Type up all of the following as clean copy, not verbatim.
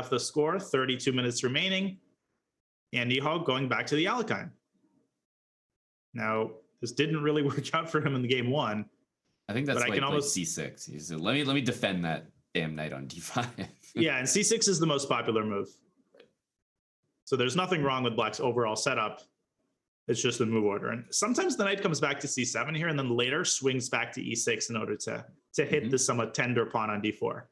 left the score, 32 minutes remaining. And Nihal going back to the ALEKHINE. Now, this didn't really work out for him in the game one. I think that's why he played c6. He said, let me defend that damn knight on d5. Yeah, and c6 is the most popular move. So there's nothing wrong with black's overall setup. It's just the move order. And sometimes the knight comes back to c7 here and then later swings back to e6 in order to hit the somewhat tender pawn on d4.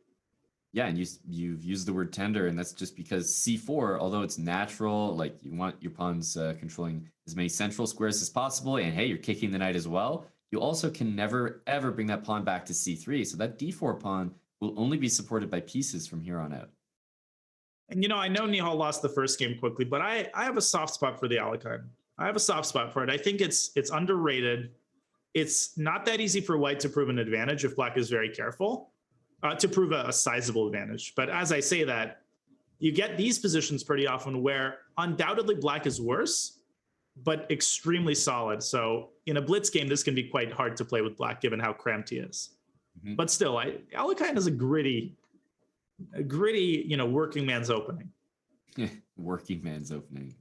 Yeah, and you've used the word tender, and that's just because c4, although it's natural, like you want your pawns controlling as many central squares as possible, and hey, you're kicking the knight as well, you also can never, ever bring that pawn back to c3. So that d4 pawn will only be supported by pieces from here on out. And, you know, I know Nihal lost the first game quickly, but I have a soft spot for the ALEKHINE. I have a soft spot for it. I think it's underrated. It's not that easy for white to prove an advantage if black is very careful, to prove a sizable advantage. But as I say that, you get these positions pretty often where undoubtedly black is worse, but extremely solid. So in a blitz game, this can be quite hard to play with black given how cramped he is. But still, ALEKHINE is a gritty, you know, working man's opening. Working man's opening.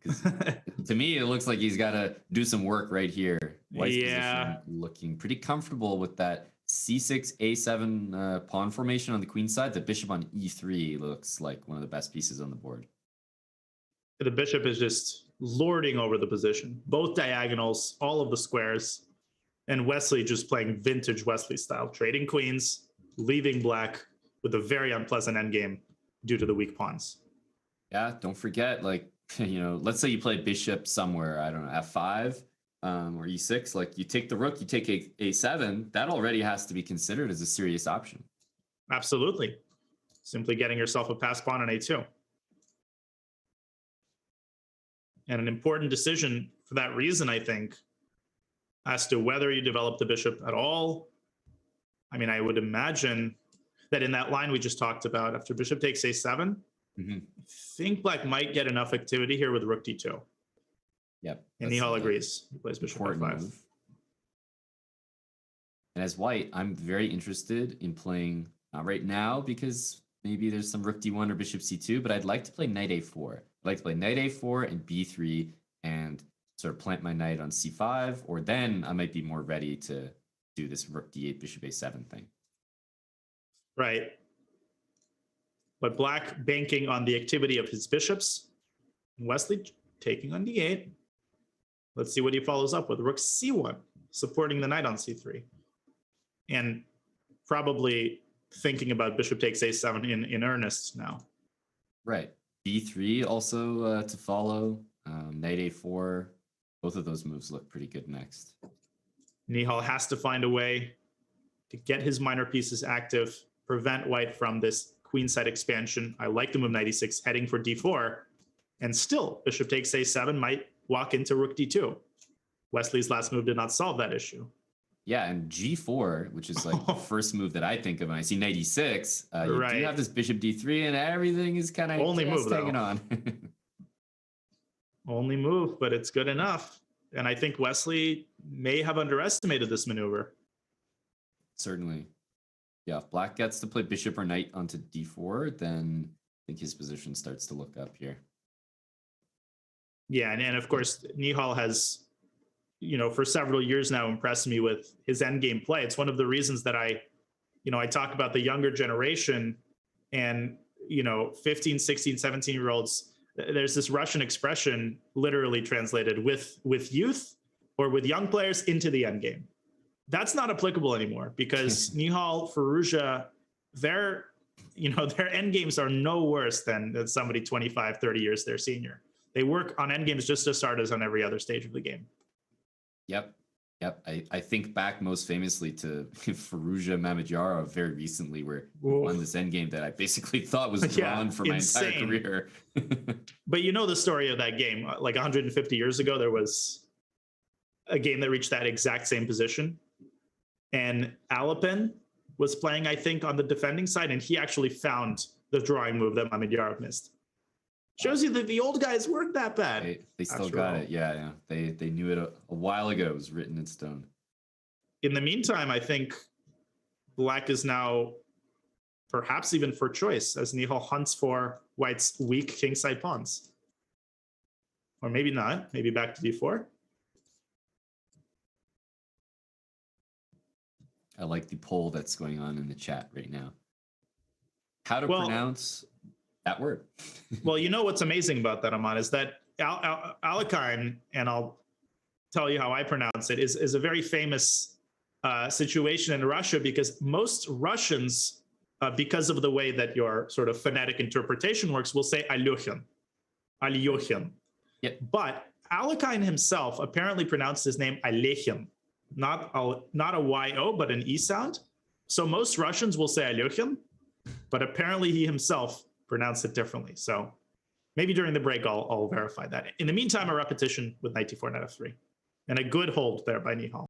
To me, it looks like he's got to do some work right here. White's position looking pretty comfortable with that c6, a7 pawn formation on the queen side. The bishop on e3 looks like one of the best pieces on the board. The bishop is just lording over the position. Both diagonals, all of the squares. And Wesley just playing vintage Wesley style, trading queens, leaving black with a very unpleasant endgame due to the weak pawns. Yeah, don't forget, like, you know, let's say you play bishop somewhere, I don't know, f5 or e6, like you take the rook, you take a7, that already has to be considered as a serious option. Absolutely. Simply getting yourself a pass pawn on a2. And an important decision for that reason, I think, as to whether you develop the bishop at all. I mean, I would imagine that in that line we just talked about, after bishop takes a7, I think black might get enough activity here with rook d2. Yep. And Nihal agrees. He plays bishop f5. Move. And as white, I'm very interested in playing, not right now, because maybe there's some rook d1 or bishop c2, but I'd like to play knight a4. I'd like to play knight a4 and b3 and sort of plant my knight on c5, or then I might be more ready to do this rook d8, bishop a7 thing. Right. But black banking on the activity of his bishops. Wesley taking on d8. Let's see what he follows up with. Rook c1, supporting the knight on c3. And probably thinking about bishop takes a7 in earnest now. Right. b3 also to follow. Knight a4. Both of those moves look pretty good next. Nihal has to find a way to get his minor pieces active, prevent white from this queenside expansion. I like the move knight e6 heading for d4, and still bishop takes a7 might walk into rook d2. Wesley's last move did not solve that issue. Yeah, and g4, which is like the first move that I think of when I see knight e6, you do have this bishop d3, and everything is kind of only move hanging on. Only move, but it's good enough. And I think Wesley may have underestimated this maneuver. Certainly. Yeah, if black gets to play bishop or knight onto d4, then I think his position starts to look up here. Yeah, and of course, Nihal has, you know, for several years now impressed me with his endgame play. It's one of the reasons that I talk about the younger generation and, 15, 16, 17-year-olds. There's this Russian expression literally translated with youth or with young players into the endgame. That's not applicable anymore because Nihal, Firouzja, their endgames are no worse than somebody 25, 30 years their senior. They work on endgames just as hard as on every other stage of the game. Yep. I think back most famously to Firouzja Mamedyarov very recently, where he won this endgame that I basically thought was drawn for my entire career. But you know the story of that game. Like 150 years ago, there was a game that reached that exact same position. And Alapin was playing, I think, on the defending side, and he actually found the drawing move that Mamedyarov missed. Shows you that the old guys weren't that bad. They still got it. Yeah. They knew it a while ago. It was written in stone. In the meantime, I think black is now perhaps even for choice as Nihal hunts for white's weak kingside pawns. Or maybe not, maybe back to d4. I like the poll that's going on in the chat right now. How to pronounce that word. Well, you know what's amazing about that, Aman, is that ALEKHINE, and I'll tell you how I pronounce it, is a very famous situation in Russia, because most Russians, because of the way that your sort of phonetic interpretation works, will say Alyokhin. Alyokhin. Yep. But ALEKHINE himself apparently pronounced his name ALEKHINE, not a Y-O, but an E sound. So most Russians will say Alyokhin, but apparently he himself pronounced it differently. So maybe during the break, I'll verify that. In the meantime, a repetition with knight d4, knight f3, and a good hold there by Nihal.